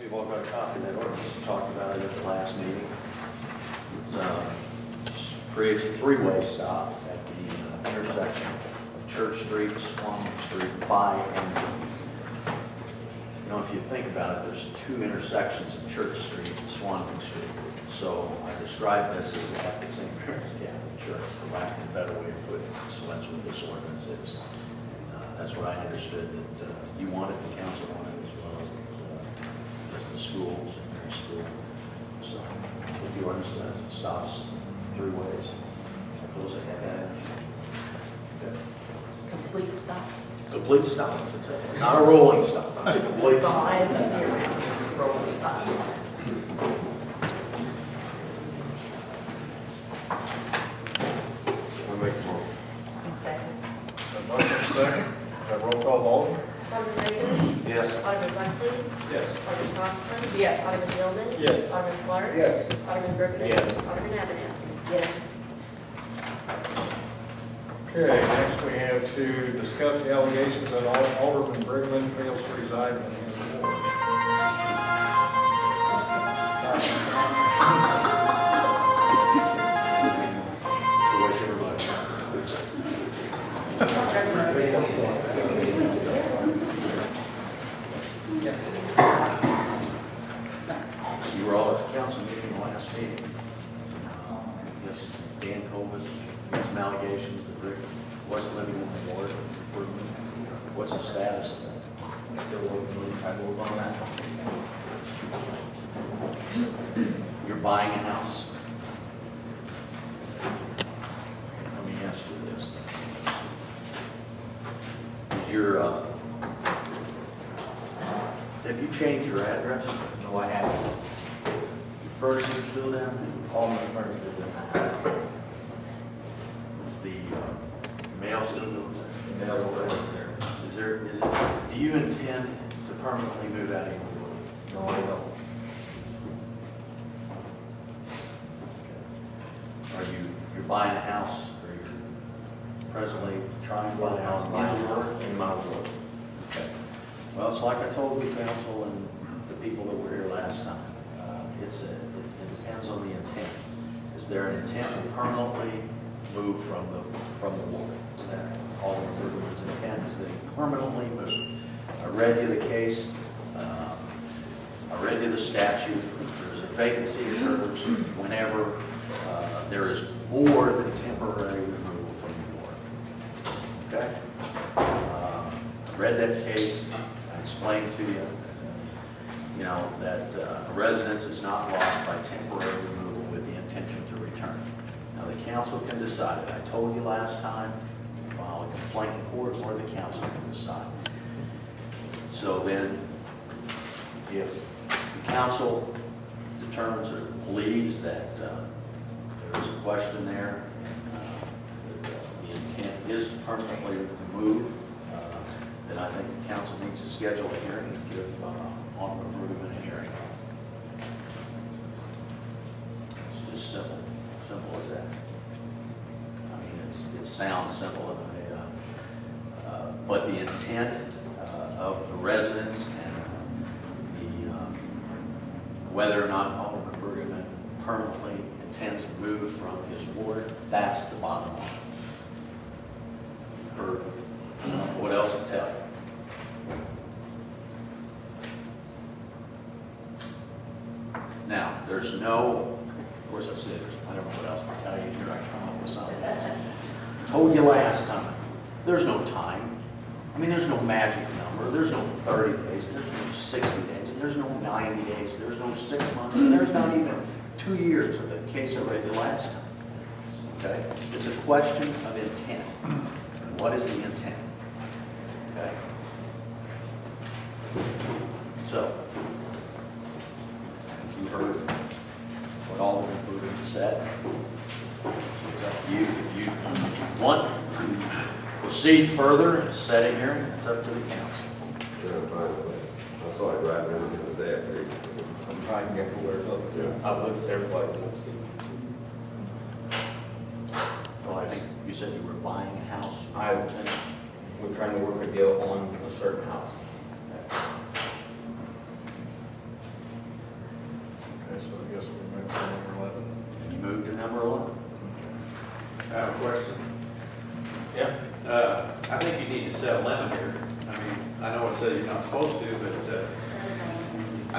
You've all got a copy of that ordinance. We talked about it at the last meeting. It creates a three-way stop at the intersection of Church Street, Swan Street, by and B. You know, if you think about it, there's two intersections of Church Street and Swanwick Street. So I describe this as at the St. Mary's Catholic Church, for lack of a better way of putting it. So that's what this ordinance is. That's what I understood that you wanted, the council wanted, as well as the schools and their school. So that's what the ordinance does. It stops three ways. Those that have that energy. Okay. Complete stops. Complete stop. It's not a rolling stop. It's a complete stop. Rolling stops. I'll make a motion. Second. A motion second. A roll call vote. Alderman Ragan. Yes. Alderman Buckley. Yes. Alderman Costello. Yes. Alderman Dillman. Yes. Alderman Clark. Yes. Alderman Berkman. Yes. Alderman Avenel. Yes. Okay, next we have to discuss the allegations that Alderman Brigman fails to reside in his ward. You were all at the council meeting the last meeting. Yes, Dan Colvis made some allegations that Rick wasn't living in the ward. What's the status of that? Try to move on that. You're buying a house? Let me ask you this then. Is your, have you changed your address? No, I haven't. Your furniture still down there? All my furniture is in the house. Is the mail still down And then I'll go over there. there? Do you intend to permanently move out of your ward? No, I don't. You're buying a house, or you're presently trying to buy a house in the ward? In my ward. Okay. Well, it's like I told the council and the people that were here last time. It depends on the intent. Is there an intent to permanently move from the ward? Is that Alderman Bergman's intent? Is that he permanently move? I read you the case. I read you the statute. There's a vacancy occurs whenever there is more than temporary removal from the board. Okay? I read that case. I explained to you, that a residence is not lost by temporary removal with the intention to return. Now, the council can decide it. I told you last time, file a complaint in court, or the council can decide. So then, if the council determines or believes that there is a question there, and the intent is to permanently remove, then I think the council needs to schedule a hearing and give Alderman Bergman a hearing. It's just simple as that. I mean, it sounds simple, but the intent of the residents and whether or not Alderman Bergman permanently intends to move from his ward, that's the bottom line. Or what else to tell you? Now, there's no, of course I said, I don't know what else to tell you, here I come up with something. Told you last time, there's no time. I mean, there's no magic number, there's no 30 days, there's no 60 days, there's no 90 days, there's no 6 months, and there's not even 2 years of the case I read you last time. Okay? It's a question of intent. And what is the intent? Okay? So, you heard what Alderman Bergman said. It's up to you. If you want to proceed further and set a hearing, it's up to the council. Yeah, I'm fine with that. I saw it right now the day after. I'm trying to get to where it's up. Yeah. I've looked several places. Well, I think you said you were buying a house. We're trying to work a deal on a certain house.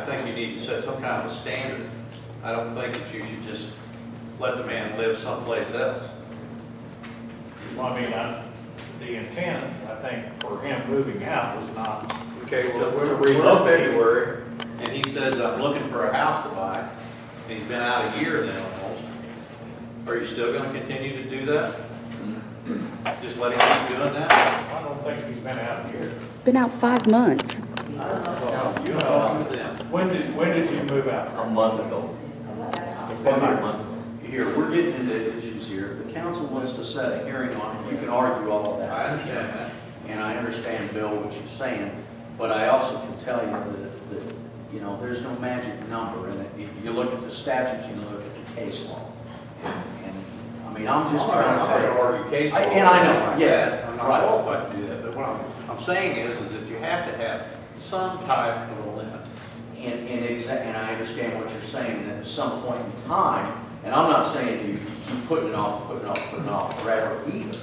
think you need to set some kind of a standard. I don't think that you should just let the man live someplace else. Well, I mean, the intent, I think, for him moving out was not Okay, well, to we're relocate. February, and he says, I'm looking for a house to buy, and he's been out a year then almost. Are you still gonna continue to do that? Just let him keep doing that? I don't think he's been out here. Been out 5 months. You talk to them. When did you move out? A month ago. It's been about a month ago. Here, we're getting into issues here. If the council wants to set a hearing on it, you can argue all of that. I understand that. And I understand, Bill, what you're saying, but I also can tell you that, you know, there's no magic number in it. You look at the statute, you look at the case law. And I mean, I'm just trying to tell you. argue case law. And I know, yeah, I'm not right. qualified to do that, but what I'm saying is that you have to have some type of a limit. And I understand what you're saying, that at some point in time, and I'm not saying you keep putting it off forever either.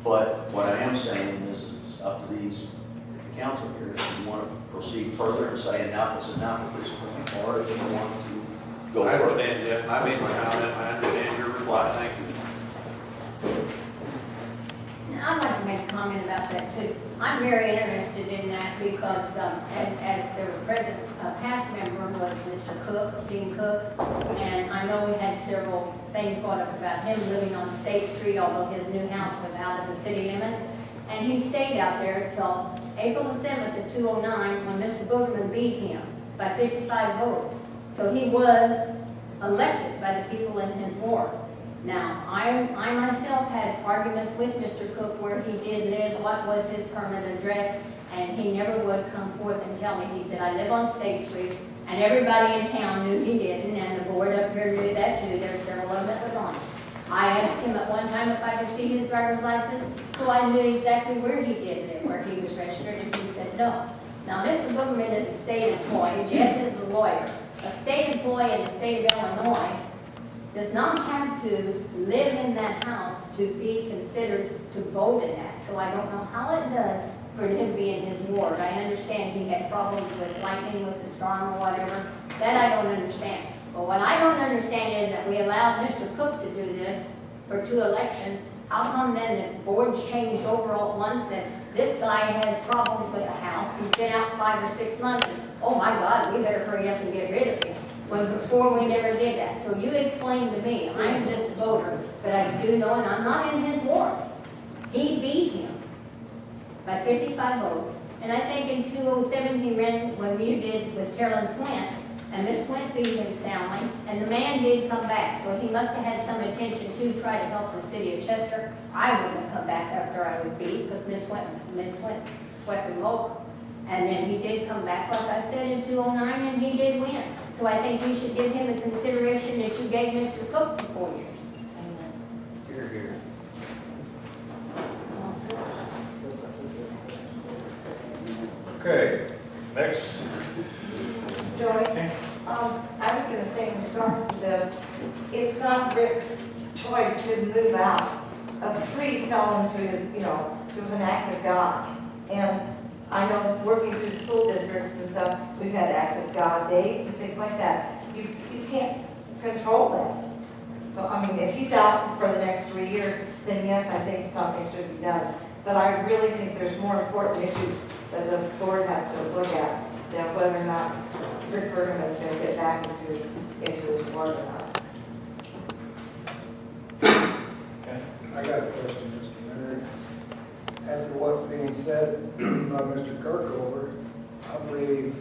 But what I am saying is it's up to these council here, if you want to proceed further and say enough is enough at this point, or if you want to go I further. understand, Jeff, I made my comment, I understand your reply, thank you. Now, I'd like to make a comment about that too. I'm very interested in that because as the present past member was Mr. Cook, Dean Cook, and I know we had several things brought up about him living on State Street, although his new house was out of the city limits. And he stayed out there till April the 7th of 2009 when Mr. Boogerman beat him by 55 votes. So he was elected by the people in his ward. Now, I myself had arguments with Mr. Cook where he did live, what was his permanent address, and he never would come forth and tell me. He said, I live on State Street, and everybody in town knew he didn't, and the board up here knew that too. There's several of them that was on it. I asked him at one time if I could see his driver's license, so I knew exactly where he did live, where he was registered, and he said no. Now, Mr. Boogerman is a state employee, Jeff is the lawyer. A state employee in the state of Illinois does not have to live in that house to be considered to vote in that. So I don't know how it does for him to be in his ward. I understand he had problems with lightning, with the storm or whatever. That I don't understand. But what I don't understand is that we allowed Mr. Cook to do this for 2 elections. How come then the board's changed over all at once and this guy has problems with the house? He's been out 5 or 6 months. Oh my God, we better hurry up and get rid of him. When before we never did that. So you explain to me, I'm just a voter, but I do know, and I'm not in his ward. He beat him by 55 votes. And I think in 2007 he ran, when you did with Carolyn Swint, and Miss Swint beat him soundly, and the man did come back. So he must have had some intention to try to help the city of Chester. I wouldn't have come back after I was beat, because Miss Swint swept him over. And then he did come back, like I said, in 2009, and he did win. So I think you should give him the consideration that you gave Mr. Cook for 4 years. Here, here. Okay, next. Joy, I was gonna say in regards to this, it's not Rick's choice to move out. A plea fell into his, it was an act of God. And I know working through school districts and stuff, we've had act of God days and things like that. You can't control that. So, I mean, if he's out for the next 3 years, then yes, I think something should be done. But I really think there's more important issues that the board has to look at than whether or not Rick Bergman's going to get back into his ward or not. I got a question, Mr. Mayor. After what's being said by Mr. Kirkover, I believe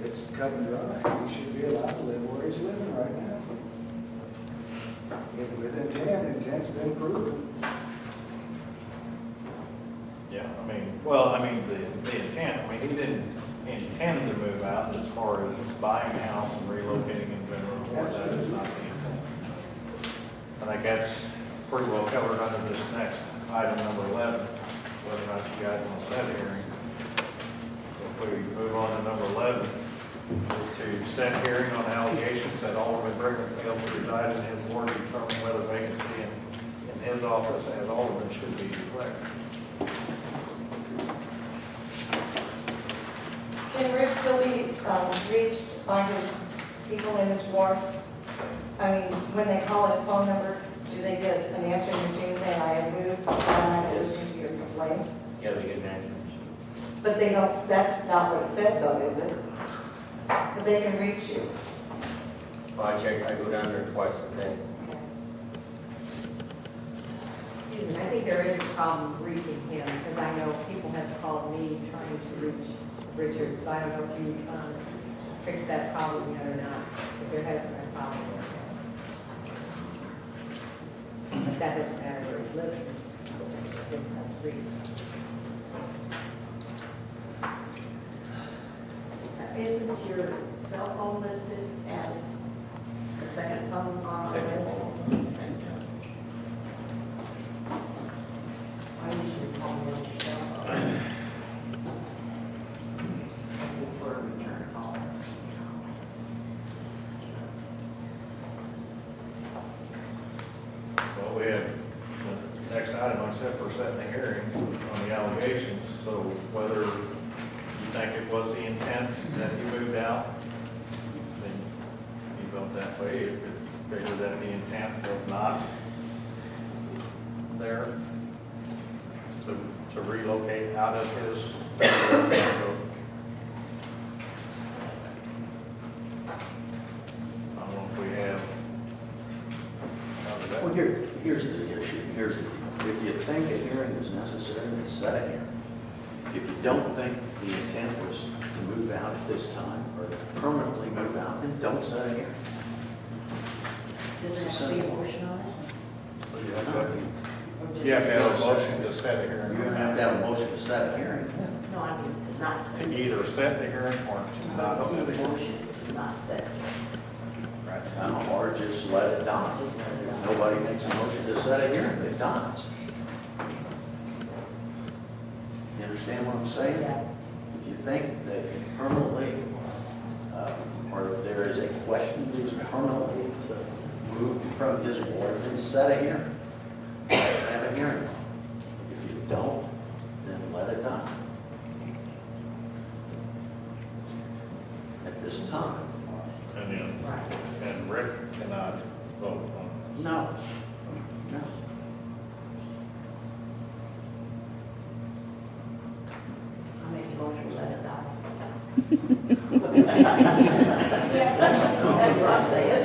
it's cut and dry. He should be allowed to live where he's living right now. With intent's been proven. Yeah, the intent, he didn't intend to move out as far as buying a house and relocating in general. Of course, that is not the intent. I think that's pretty well covered under this next item number 11, whether or not you guys want to set a hearing. If we move on to number 11, is to set hearing on allegations that Alderman Brigham failed to reside in his ward, determine whether vacancy in his office as Alderman should be declared. Can Rick still be reached by his people in his ward? I mean, when they call his phone number, do they get an answering machine saying, I have moved, and I have listened to your complaints? Yeah, they get an answer. But they don't, that's not what it says though, is it? But they can reach you. I check, I go down there twice a day. Excuse me, I think there is a problem reaching him, because I know people have called me trying to reach Richard, so I don't know if you fixed that problem yet or not, but there has been a problem with that. But that doesn't matter where he's living, it's difficult to reach. Isn't your cell phone listed as the second phone on our list? I usually call them your cell phone. For a return call. Well, we have, the next item, like I said, we're setting a hearing on the allegations, so whether you think it was the intent that he moved out, then you vote that way. If you figure that the intent was not there to relocate out of his. I don't know if we have. Well, here's the issue, if you think a hearing is necessary, then set a hearing. If you don't think the intent was to move out at this time, or to permanently move out, then don't set a hearing. Does there have to be a motion on it? You have to have a motion to set a hearing. You're gonna have to have a motion to set a hearing. No, I mean, to not set. To either set the hearing or to not Not set a the hearing. motion, to not set. Or just let it die. If nobody makes a motion to set a hearing, it dies. You understand what I'm saying? Yeah. If you think that permanently, or if there is a question that is permanently moved from his ward, then set a hearing. Have a hearing. If you don't, then let it die. At this time. And Rick cannot vote on this. No. No. I make a motion, to let it die. That's what I'm saying.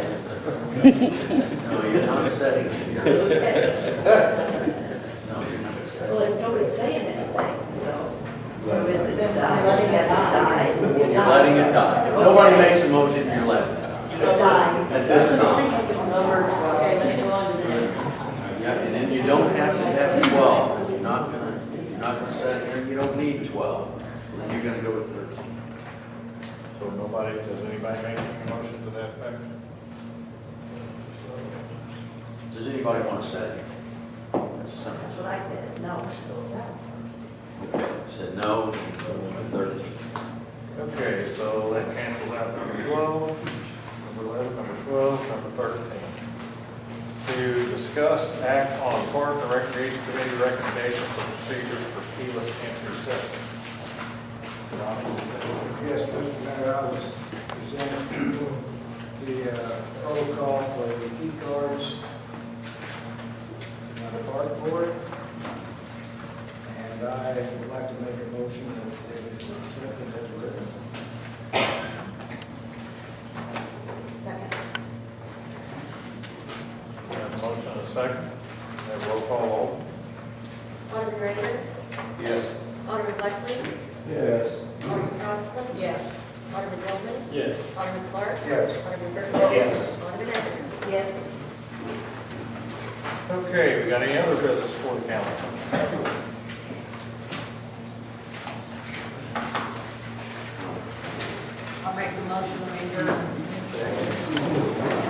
No, you're not setting a hearing. No, you're not setting. Well, if nobody's saying anything, so is it Then die? letting it die. You're letting it die. If nobody makes a motion, you're letting it die. At this time. Okay, let's go on to the next. Yeah, and then you don't have to have 12. If you're not gonna set a hearing, you don't need 12. So then you're gonna go with 13. So nobody, does anybody make a motion to that effect? Does anybody want to set a hearing? That's simple. That's what I said, no. Said no, you go with 13. Okay, so that cancels out number 12, number 11, number 12, number 13. To discuss act on Park and Recreation Committee recommendations and procedures for keyless entry system. Johnny? Yes, Mr. Mayor, I was presenting the protocol for the key cards on the park board. And I would like to make a motion that it is accepted as written. Second. We have a motion and a second. We have roll call vote. Alderman Rainer, Yes. Alderman Blackley, Yes. Alderman Crossley, Yes. Alderman Goldman, Yes. Alderman Clark, Yes. Alderman Berkeley. Yes. Alderman Anderson. Yes. Okay, we got any other business for the council? I'll make the motion, we adjourn.